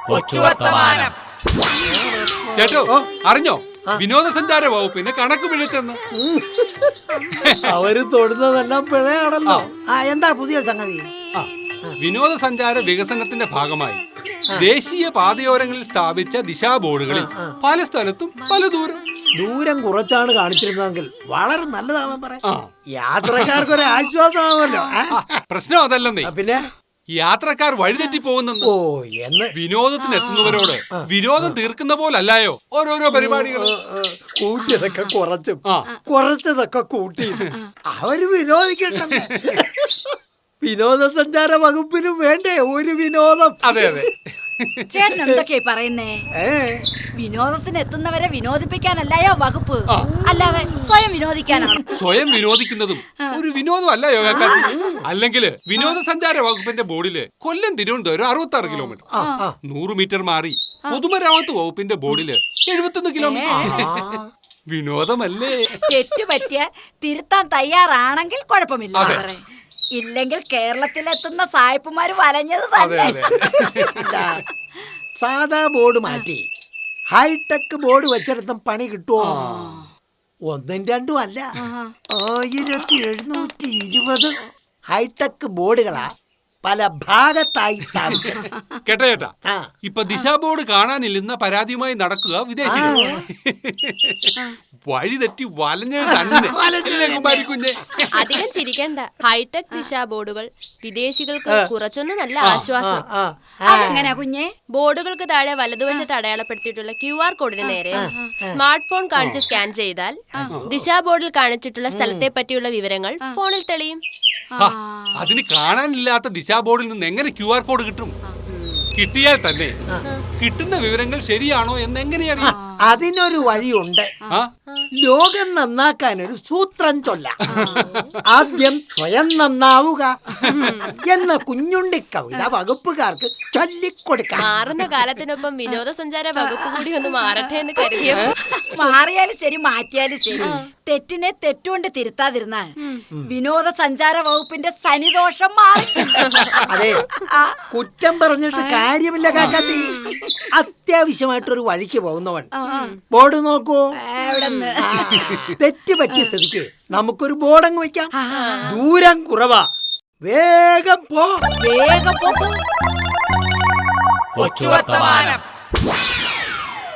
കൊച്ചുവർത്തമാനം. ചേട്ടോ അറിഞ്ഞോ, വിനോദസഞ്ചാര വകുപ്പിന് കണക്ക് പിഴച്ചെന്ന്. അവര് തൊടുന്നതെല്ലാം പിഴയാണല്ലോ. എന്താ പുതിയ സംഗതി? വിനോദസഞ്ചാര വികസനത്തിന്റെ ഭാഗമായി ദേശീയ പാതയോരങ്ങളിൽ സ്ഥാപിച്ച ദിശാ ബോർഡുകളിൽ പല സ്ഥലത്തും പല ദൂരം കുറച്ചാണ് കാണിച്ചിരുന്നതെങ്കിൽ വളരെ നല്ലതാവാൻ പറയാം. യാത്രക്കാർക്ക് ഒരു ആശ്വാസമാവുമല്ലോ. പ്രശ്നം അതല്ലെന്നേ, പിന്നെ യാത്രക്കാർ വഴിതെറ്റി പോകുന്നെന്ന്. വിനോദത്തിന് എത്തുന്നവരോട് വിനോദം തീർക്കുന്ന പോലല്ലായോ ഓരോരോ പരിപാടികൾ. കൂട്ടിയതൊക്കെ കുറച്ചും കുറച്ചതൊക്കെ കൂട്ടി അവര് വിനോദിക്കട്ടെ. വിനോദസഞ്ചാര വകുപ്പിനും വേണ്ടേ ഒരു വിനോദം? അതെ അതെ. ചേട്ടൻ എന്തൊക്കെയാ പറയുന്നേ? വിനോദത്തിന് എത്തുന്നവരെ വിനോദിപ്പിക്കാനല്ലയോ വകുപ്പ്, അല്ലാതെ സ്വയം വിനോദിക്കാനാണ്. സ്വയം വിനോദിക്കുന്നതും ഒരു വിനോദം അല്ല യോഗക്കാരൻ. അല്ലെങ്കിൽ വിനോദസഞ്ചാര വകുപ്പിന്റെ ബോർഡില് കൊല്ലം തിരുവനന്തപുരം 66 കിലോമീറ്റർ, 100 മീറ്റർ മാറി പൊതുമരാമത്ത് വകുപ്പിന്റെ ബോർഡില് 71 കിലോമീറ്റർ. വിനോദമല്ലേ? തെറ്റുപറ്റിയ തിരുത്താൻ തയ്യാറാണെങ്കിൽ കുഴപ്പമില്ല, ഇല്ലെങ്കിൽ കേരളത്തിലെത്തുന്ന സായിപ്പുമാര് വലഞ്ഞത് തന്നെ. സാധാ ബോർഡ് മാറ്റി ഹൈടെക് ബോർഡ് വെച്ചിടത്തും പണി കിട്ടുമോ? 1ഉം 2ഉം അല്ല, 1720 ഹൈടെക് ബോർഡുകളാ പല ഭാഗത്തായി സ്ഥാപിച്ചത്. കേട്ടാ ചേട്ടാ, ഇപ്പൊ ദിശാ ബോർഡ് കാണാനില്ലെന്ന പരാതിയുമായി നടക്കുക വിദേശികൾ. വഴി തെറ്റി വലഞ്ഞത് തന്നെ. അധികം ചിരിക്കണ്ട. ഹൈടെക് ദിശാ ബോർഡുകൾ വിദേശികൾക്ക് കുറച്ചൊന്നുമല്ല ആശ്വാസം. അതെങ്ങനെയാ കുഞ്ഞെ? ബോർഡുകൾക്ക് താഴെ വലതുവശത്ത് അടയാളപ്പെടുത്തിയിട്ടുള്ള QR കോഡിന് നേരെ സ്മാർട്ട് ഫോൺ കാണിച്ച് സ്കാൻ ചെയ്താൽ ദിശാ ബോർഡിൽ കാണിച്ചിട്ടുള്ള സ്ഥലത്തെ പറ്റിയുള്ള വിവരങ്ങൾ ഫോണിൽ തെളിയും. അതിന് കാണാനില്ലാത്ത ദിശാ ബോർഡിൽ നിന്ന് എങ്ങനെ QR കോഡ് കിട്ടും? കിട്ടിയാൽ തന്നെ കിട്ടുന്ന വിവരങ്ങൾ ശരിയാണോ എന്ന് എങ്ങനെയറിയാം? അതിനൊരു വഴിയുണ്ട്. ലോകം നന്നാക്കാൻ ഒരു സൂത്രം ചൊല്ല. ആദ്യം സ്വയം നന്നാവുക എന്ന കുഞ്ഞുണ്ണി കവിത വകുപ്പുകാർക്ക് ചൊല്ലിക്കൊടുക്കാം. മാറുന്ന കാലത്തിനൊപ്പം വിനോദസഞ്ചാര വകുപ്പ് കൂടി ഒന്ന് മാറട്ടെ എന്ന് കരുതിയപ്പോ മാറിയാലും ശരി മാറ്റിയാലും ശരി, തെറ്റിനെ തെറ്റുകൊണ്ട് തിരുത്താതിരുന്നാൽ വിനോദസഞ്ചാര വകുപ്പിന്റെ ശനിദോഷം മാറി. അതെ, കുറ്റം പറഞ്ഞിട്ട് കാര്യമില്ല കാക്കാത്തി. അത്യാവശ്യമായിട്ടൊരു വഴിക്ക് പോകുന്നവൻ ബോർഡ് നോക്കൂ. തെറ്റ് പറ്റിയ സ്ഥിതിക്ക് നമുക്കൊരു ബോർഡങ്ങ് വെക്കാം. ദൂരം കുറവാ, വേഗം പോ. വേഗം പോ. കൊച്ചുവർത്തമാനം.